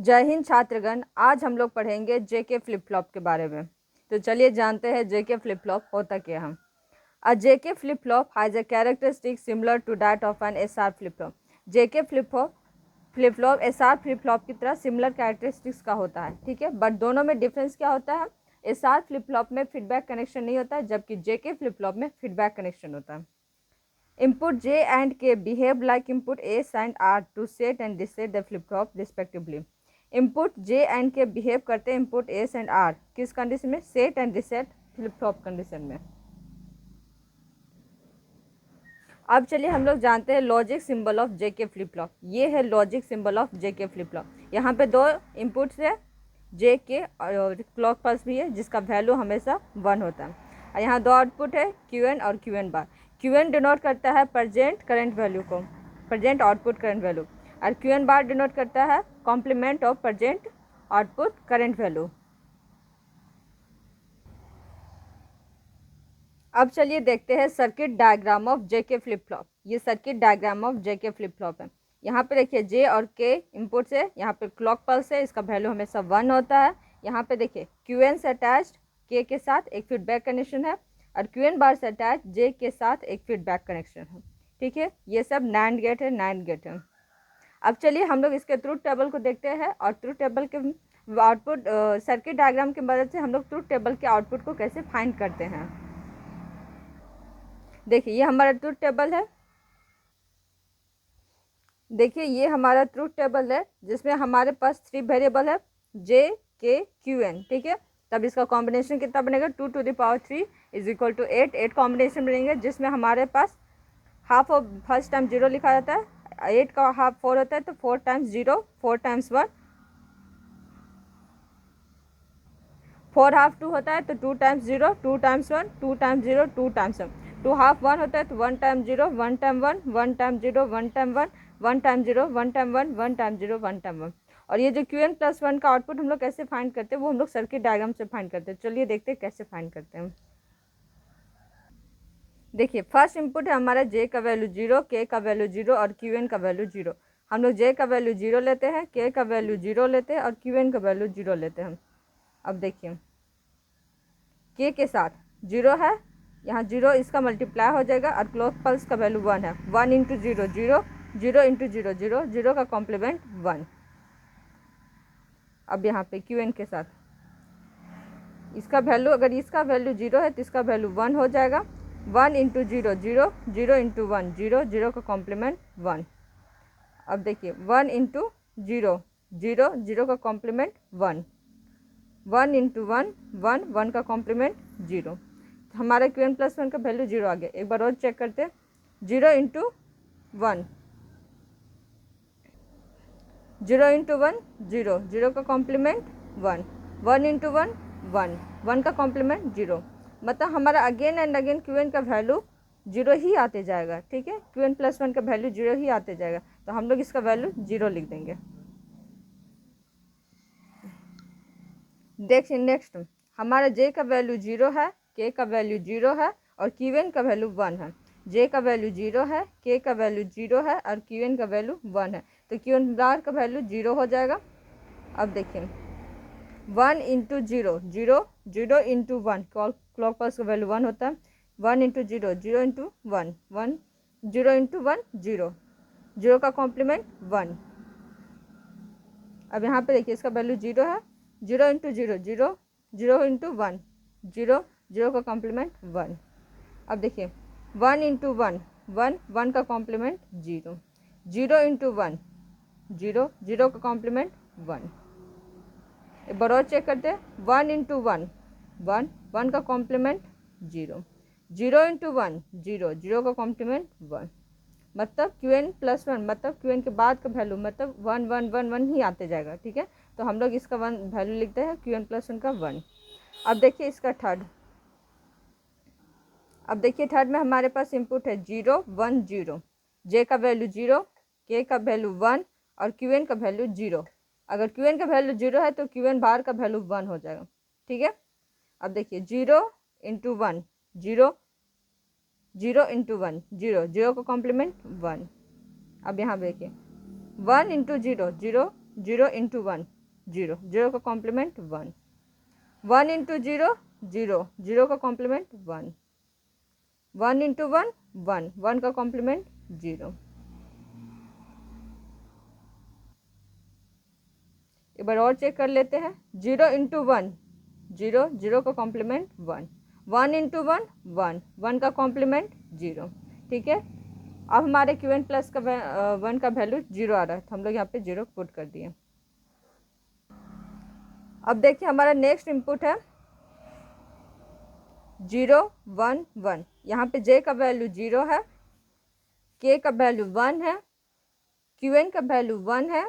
जय हिंद छात्रगण, आज हम लोग पढ़ेंगे जेके फ्लिप फ्लॉप के बारे में। तो चलिए जानते हैं जेके फ्लिप फ्लॉप होता क्या है। A JK flip flop has a characteristic similar to that of an SR flip flop. JK flip flop SR flip flop की तरह सिमिलर कैरेक्टरिस्टिक्स का होता है, ठीक है। बट दोनों में डिफरेंस क्या होता है? एसआर फ्लिप फ्लॉप में फीडबैक कनेक्शन नहीं होता है, जबकि जेके फ्लिप फ्लॉप में फीडबैक कनेक्शन होता है। Input J and K behave like input S and R to set and reset the flip flop respectively. Input J and K behave करते हैं input S and R किस condition में? Set and reset flip flop condition में। अब चलिए हम लोग जानते हैं logic symbol of JK flip flop. ये है logic symbol of JK flip flop. यहाँ पे दो इनपुट्स है, जे के और क्लॉक पल्स भी है, जिसका वैल्यू हमेशा 1 होता है। और यहाँ दो आउटपुट है, क्यू एन और Q N bar. Q N denote करता है प्रेजेंट करंट वैल्यू को, प्रेजेंट आउटपुट करंट वैल्यू, और क्यू एन बार डिनोट करता है complement of present output current value. अब चलिए देखते हैं circuit diagram of JK flip flop. ये circuit diagram of JK flip flop है। यहाँ पे देखिए जे और के इनपुट्स है, यहाँ पे क्लॉक पल्स है, इसका वैल्यू हमेशा 1 होता है। यहाँ पे देखिए क्यू एन से अटैच्ड के के साथ एक फीडबैक कनेक्शन है, और क्यू एन बार से अटैच जे के साथ एक फीडबैक कनेक्शन है, ठीक है। ये सब नैंड गेट है, नैंड गेट है। अब चलिए हम लोग इसके ट्रूथ टेबल को देखते हैं, और ट्रूथ टेबल के आउटपुट सर्किट डायग्राम की मदद से हम लोग ट्रूथ टेबल के आउटपुट को कैसे फाइंड करते हैं। देखिए ये हमारा ट्रूथ टेबल है। देखिए ये हमारा ट्रूथ टेबल है, जिसमें हमारे पास 3 वेरिएबल है, जे के क्यू एन, ठीक है। तब इसका कॉम्बिनेशन कितना बनेगा? 2⁻³ इज इक्वल टू 8। 8 कॉम्बिनेशन बनेंगे, जिसमें हमारे पास हाफ ऑफ फर्स्ट टाइम 0 लिखा जाता है, 8 का हाफ 4 होता है, तो 4 टाइम्स 0, 4 टाइम्स 1, 4 हाफ 2 होता है, तो 2 times 0, 2 times 1, 2 times 0, 2 times 1, 2 half 1 होता है, तो 1 time 0, 1 time 1, 1 time 0, 1 time 1, 1 time 0, 1 time 1, 1 time 0, 1 time 1। और ये जो क्यू एन प्लस 1 का आउटपुट हम लोग कैसे फाइंड करते हैं, वो हम लोग सर्किट डायग्राम से फाइंड करते हैं। चलिए देखते हैं कैसे फाइंड करते हैं। देखिए फर्स्ट इनपुट है हमारा जे का वैल्यू 0, के का वैल्यू 0 और क्यू एन का वैल्यू 0। हम लोग जे का वैल्यू 0 लेते हैं, के का वैल्यू 0 लेते हैं, और क्यू एन का वैल्यू 0 लेते हैं। अब देखिए के साथ 0 है, यहाँ 0 इसका मल्टीप्लाई हो जाएगा, और क्लॉक पल्स का वैल्यू 1 है। 1 इंटू 0 0, 0 इंटू 0 0, 0 का कॉम्प्लीमेंट 1। अब यहाँ पे क्यू एन के साथ इसका वैल्यू, अगर इसका वैल्यू 0 है तो इसका वैल्यू 1 हो जाएगा। 1 इंटू 0 0, 0 इंटू 1 0, 0 का कॉम्प्लीमेंट 1। अब देखिए 1 इंटू 0 0, 0 का कॉम्प्लीमेंट 1, 1 इंटू 1 1, 1 का कॉम्प्लीमेंट 0। हमारा क्यू एन प्लस 1 का वैल्यू 0 आ गया। एक बार और चेक करते हैं। 0 इंटू 1, 0 इंटू 1 0, 0 का कॉम्प्लीमेंट 1, 1 इंटू 1 1, 1 का कॉम्प्लीमेंट 0। मतलब हमारा again and again Q N का वैल्यू 0 ही आते जाएगा, ठीक है। क्यू एन प्लस 1 का वैल्यू 0 ही आते जाएगा, तो हम लोग इसका वैल्यू 0 लिख देंगे। देखिए नेक्स्ट हमारा जे का वैल्यू 0 है, के का वैल्यू 0 है, और क्यू एन का वैल्यू 1 है। जे का वैल्यू 0 है, के का वैल्यू 0 है, और क्यू एन का वैल्यू 1 है, तो क्यू एन बार का वैल्यू 0 हो जाएगा। अब देखिए 1 इंटू 0 0, 0 इंटू 1, क्लॉक पल्स का वैल्यू 1 होता है। 1 इंटू 0 0 इंटू 1 1, 0 इंटू 1 0, 0 का कॉम्प्लीमेंट 1। अब यहाँ पे देखिए इसका वैल्यू 0 है। 0 इंटू 0 0, 0 इंटू 1 0, 0 का कॉम्प्लीमेंट 1। अब देखिए 1 इंटू 1 1, 1 का कॉम्प्लीमेंट 0, 0 इंटू 1 0, 0 का कॉम्प्लीमेंट 1। एक बार और चेक करते हैं। 1 इंटू 1 1, 1 का कॉम्प्लीमेंट 0, 0 इंटू 1 0, 0 का कॉम्प्लीमेंट 1। मतलब क्यू एन प्लस 1 मतलब क्यू एन के बाद का वैल्यू मतलब 1 1 1 1 ही आते जाएगा, ठीक है। तो हम लोग इसका 1 वैल्यू लिखते हैं, क्यू एन प्लस 1 का 1। अब देखिए इसका थर्ड। अब देखिए थर्ड में हमारे पास इनपुट है 0 1 0, जे का वैल्यू 0, के का वैल्यू 1, और क्यू एन का वैल्यू 0। अगर क्यू एन का वैल्यू 0 है तो क्यू एन बार का वैल्यू 1 हो जाएगा, ठीक है। अब देखिए 0 इंटू 1 0, 0 इंटू 1 0, 0 का कॉम्प्लीमेंट 1। अब यहाँ देखिए 1 इंटू 0 0, 0 इंटू 1 0, 0 का कॉम्प्लीमेंट 1, 1 इंटू 0 0, 0 का कॉम्प्लीमेंट 1, 1 इंटू 1 1, 1 का कॉम्प्लीमेंट 0। एक बार और चेक कर लेते हैं। 0 इंटू 1 0, 0 का कॉम्प्लीमेंट 1, 1 इंटू 1 1, 1 का कॉम्प्लीमेंट 0। ठीक है, अब हमारे क्यू एन प्लस का 1 का वैल्यू 0 आ रहा है, तो हम लोग यहाँ पे 0 पुट कर दिए। अब देखिए हमारा नेक्स्ट इनपुट है 0 1 1। यहाँ पे जे का वैल्यू 0 है, के का वैल्यू 1 है, क्यू एन का वैल्यू 1 है,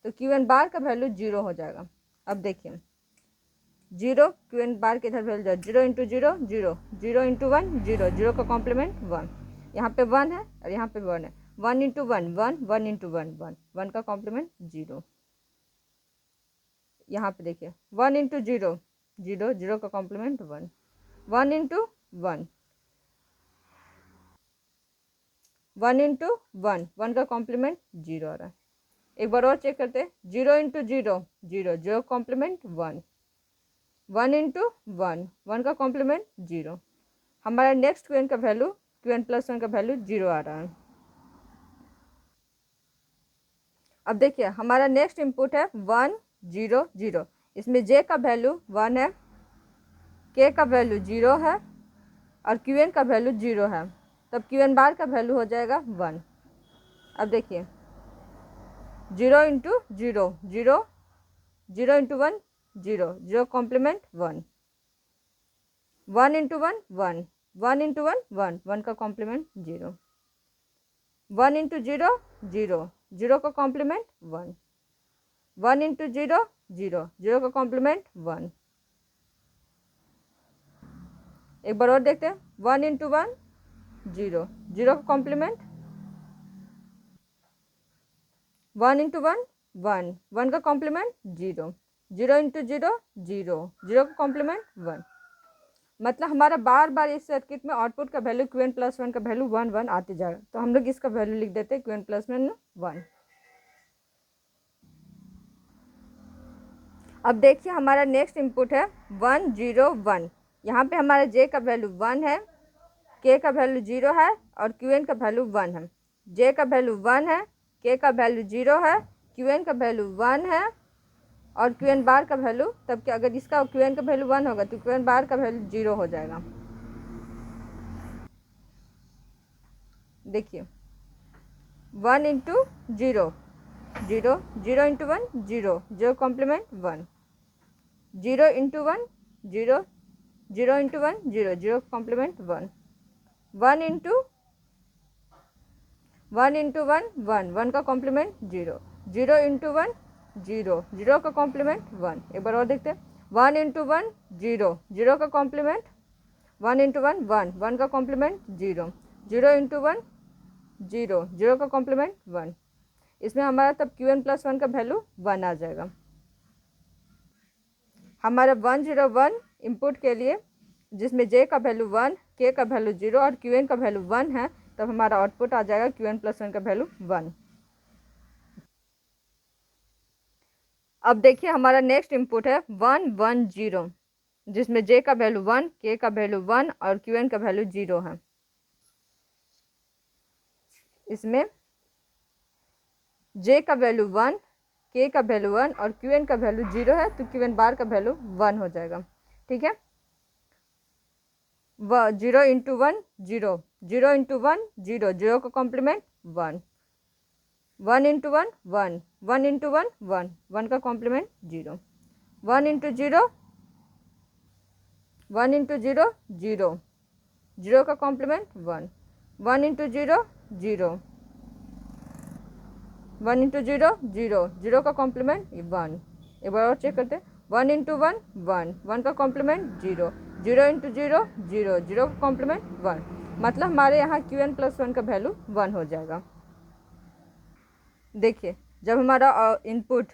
तो क्यू एन बार का वैल्यू 0 हो जाएगा। अब देखिए 0 क्यू एन बार के इधर वैल्यू जाए, 0 इंटू 0 0, 0 इंटू 1 0, 0 का कॉम्प्लीमेंट 1, यहाँ पे 1 है और यहाँ पे 1 है, 1 इंटू 1 1, 1 इंटू 1 1, 1 का कॉम्प्लीमेंट 0। यहाँ पे देखिए 1 इंटू 0 0, 0 का कॉम्प्लीमेंट 1, 1 इंटू 1 1 इंटू 1, 1 का कॉम्प्लीमेंट 0 आ रहा है। एक बार और चेक करते हैं, 0 इंटू 0 0, 0 कॉम्प्लीमेंट 1, 1 इंटू 1, 1 का कॉम्प्लीमेंट 0। हमारा नेक्स्ट क्यू एन का वैल्यू, क्यू एन प्लस 1 का वैल्यू 0 आ रहा है। अब देखिए हमारा नेक्स्ट इनपुट है 1 0 0। इसमें जे का वैल्यू 1 है, के का वैल्यू 0 है और क्यू एन का वैल्यू 0 है, तब क्यू एन बार का वैल्यू हो जाएगा 1। अब देखिए 0 into 0 0, 0 into 1 0, 0 complement 1, 1 into 1 1, 1 into 1 1, 1 का कॉम्प्लीमेंट 0, 1 इंटू 0 0, 0 का कॉम्प्लीमेंट 1, 1 इंटू 0 0, 0 का कॉम्प्लीमेंट 1। एक बार और देखते हैं, 1 इंटू 1 0, 0 का कॉम्प्लीमेंट, 1 इंटू 1 1, 1 का कॉम्प्लीमेंट 0, 0 इंटू 0 0, 0 का कॉम्प्लीमेंट 1। मतलब हमारा बार बार इस सर्किट में आउटपुट का वैल्यू क्यू एन प्लस 1 का वैल्यू 1 1 आते जा रहा है, तो हम लोग इसका वैल्यू लिख देते हैं क्यू एन प्लस 1। अब देखिए हमारा नेक्स्ट इनपुट है 1 0 1। यहाँ पे हमारा जे का वैल्यू 1 है, के का वैल्यू 0 है और क्यू एन का वैल्यू 1 है। जे का वैल्यू 1 है, के का वैल्यू 0 है, क्यू एन का वैल्यू 1 है और क्यू एन बार का वैल्यू, तब कि अगर इसका क्यू एन का वैल्यू 1 होगा तो क्यू एन बार का वैल्यू 0 हो जाएगा। देखिए 1 into 0 0, 0 into 1 0, 0 complement 1, 0 into 1 0, 0 into 1 0, 0 complement 1, 1 into 1 into 1 1, 1 का कॉम्प्लीमेंट 0, 0 इंटू 1 0, 0 का कॉम्प्लीमेंट 1। एक बार और देखते हैं, 1 इंटू 1 0, 0 का कॉम्प्लीमेंट, 1 इंटू 1 1, 1 का कॉम्प्लीमेंट 0, 0 इंटू 1 0, 0 का कॉम्प्लीमेंट 1। इसमें हमारा तब क्यू एन प्लस 1 का वैल्यू 1 आ जाएगा। हमारा 1 0 1 इनपुट के लिए, जिसमें जे का वैल्यू 1, के का वैल्यू 0 और क्यू एन का वैल्यू 1 है, तब हमारा आउटपुट आ जाएगा क्यू एन प्लस 1 का वैल्यू 1। अब देखिए हमारा नेक्स्ट इनपुट है 1 1 0, जिसमें जे का वैल्यू 1, के का वैल्यू 1 और क्यू एन का वैल्यू 0 है। इसमें जे का वैल्यू 1, के का वैल्यू 1 और क्यू एन का वैल्यू 0 है, तो क्यू एन बार का वैल्यू 1 हो जाएगा। ठीक है, 0 इंटू 1 0, 0 इंटू 1 0, 0 का कॉम्प्लीमेंट 1, 1 इंटू 1 1, 1 इंटू 1 1, 1 का कॉम्प्लीमेंट 0, 1 इंटू 0 1 इंटू 0 0, 0 का कॉम्प्लीमेंट 1, 1 इंटू 0 0, 1 इंटू 0 0, 0 का कॉम्प्लीमेंट 1। एक बार और चेक करते हैं, 1 इंटू 1 1, 1 का कॉम्प्लीमेंट 0, 0 इंटू 0 0, 0 का कॉम्प्लीमेंट 1। मतलब हमारे यहाँ क्यू एन प्लस 1 का वैल्यू 1 हो जाएगा। देखिए जब हमारा इनपुट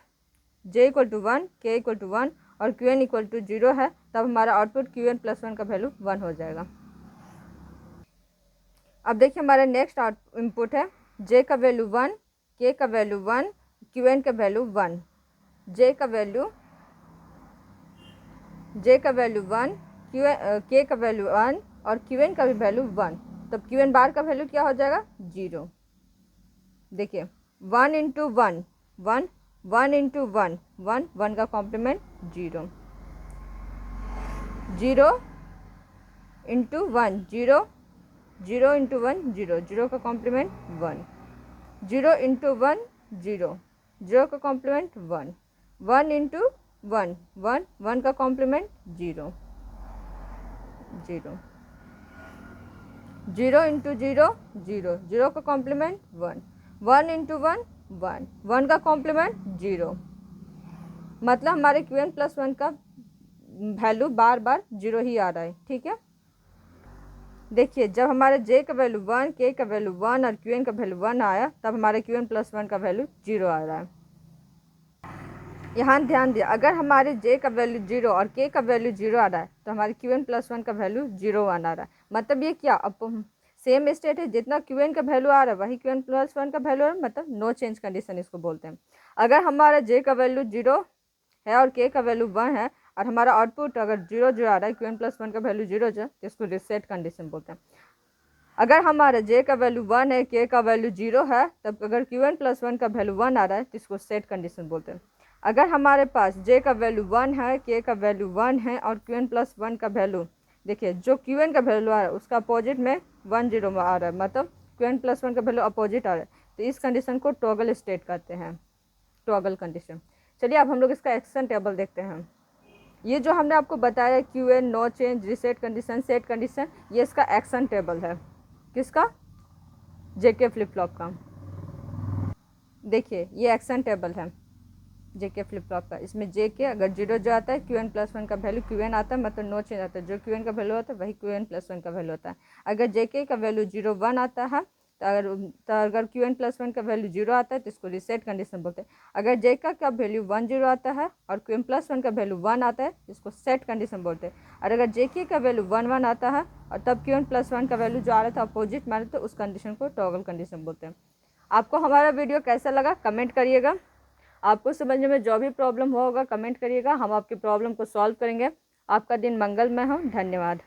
जे इक्वल टू 1, के इक्वल टू 1 और क्यू एन इक्वल टू 0 है, तब हमारा आउटपुट क्यू एन प्लस 1 का वैल्यू 1 हो जाएगा। अब देखिए हमारा नेक्स्ट इनपुट है जे का वैल्यू 1, के का वैल्यू 1, क्यू एन का वैल्यू 1, जे का वैल्यू 1, के का वैल्यू 1 और क्यू एन का भी वैल्यू 1, तब क्यू एन बार का वैल्यू क्या हो जाएगा 0। देखिए 1 इंटू 1 1, 1 इंटू 1 1, 1 का कॉम्प्लीमेंट 0, 0 इंटू 1 0, 0 इंटू 1 0, 0 का कॉम्प्लीमेंट 1, 0 इंटू 1 0, 0 का कॉम्प्लीमेंट 1, 1 इंटू 1 1, 1 का कॉम्प्लीमेंट 0, 0, 0 इंटू 0 0, 0 का कॉम्प्लीमेंट 1, 1 इंटू 1 1, 1 का कॉम्प्लीमेंट 0। मतलब हमारे क्यू एन प्लस 1 का वैल्यू बार बार 0 ही आ रहा है। ठीक है, देखिए जब हमारे जे का वैल्यू 1, के का वैल्यू 1 और क्यू एन का वैल्यू 1 आया, तब हमारे क्यू एन प्लस 1 का वैल्यू 0 आ रहा है। यहाँ ध्यान दिया, अगर हमारे जे का वैल्यू 0 और के का वैल्यू 0 आ रहा है, तो हमारे क्यू एन प्लस 1 का वैल्यू 0 आना रहा है। मतलब ये क्या, अब सेम स्टेट है, जितना क्यू एन का वैल्यू आ रहा है वही क्यू एन प्लस 1 का वैल्यू आ रहा है, मतलब नो चेंज कंडीशन इसको बोलते हैं। अगर हमारा जे का वैल्यू 0 है और के का वैल्यू 1 है और हमारा आउटपुट अगर 0 0 आ रहा है, क्यू एन प्लस 1 का वैल्यू 0 जो, तो इसको रिसेट कंडीशन बोलते हैं। अगर हमारा जे का वैल्यू 1 है, के का वैल्यू 0 है, तब अगर क्यू एन प्लस 1 का वैल्यू 1 आ रहा है तो इसको सेट कंडीशन बोलते हैं। अगर हमारे पास जे का वैल्यू 1 है, के का वैल्यू 1 है और क्यू एन प्लस 1 का वैल्यू, देखिए जो क्यू एन का वैल्यू आ रहा है उसका अपोजिट में 1 0 में आ रहा है, मतलब क्यू एन प्लस 1 का वैल्यू अपोजिट आ रहा है, तो इस कंडीशन को टॉगल स्टेट कहते हैं, टॉगल कंडीशन। चलिए अब हम लोग इसका एक्शन टेबल देखते हैं। ये जो हमने आपको बताया Q N, no change, reset condition, set condition, ये इसका एक्शन टेबल है। किसका, जेके फ्लिप फ्लॉप का। देखिए ये एक्शन टेबल है जेके फ्लिप फ्लॉप का। इसमें जेके अगर 0 जो आता है, क्यू एन प्लस 1 का वैल्यू क्यू एन आता है, मतलब नो चेंज आता है, जो क्यू एन का वैल्यू आता है वही क्यू एन प्लस 1 का वैल्यू होता है। अगर जेके का वैल्यू 0 1 आता है, तो अगर क्यू एन प्लस 1 का वैल्यू 0 आता है तो इसको रिसेट कंडीशन बोलते हैं। अगर जेके का वैल्यू 1 0 आता है और क्यू एन प्लस 1 का वैल्यू 1 आता है, इसको सेट कंडीशन बोलते हैं। और अगर जेके का वैल्यू 1 1 आता है और तब क्यू एन प्लस 1 का वैल्यू जो आ रहा था अपोजिट में आ रहा था, उस कंडीशन को टॉगल कंडीशन बोलते हैं। आपको हमारा वीडियो कैसा लगा कमेंट करिएगा। आपको समझने में जो भी प्रॉब्लम होगा कमेंट करिएगा, हम आपकी प्रॉब्लम को सॉल्व करेंगे। आपका दिन मंगलमय हो। धन्यवाद।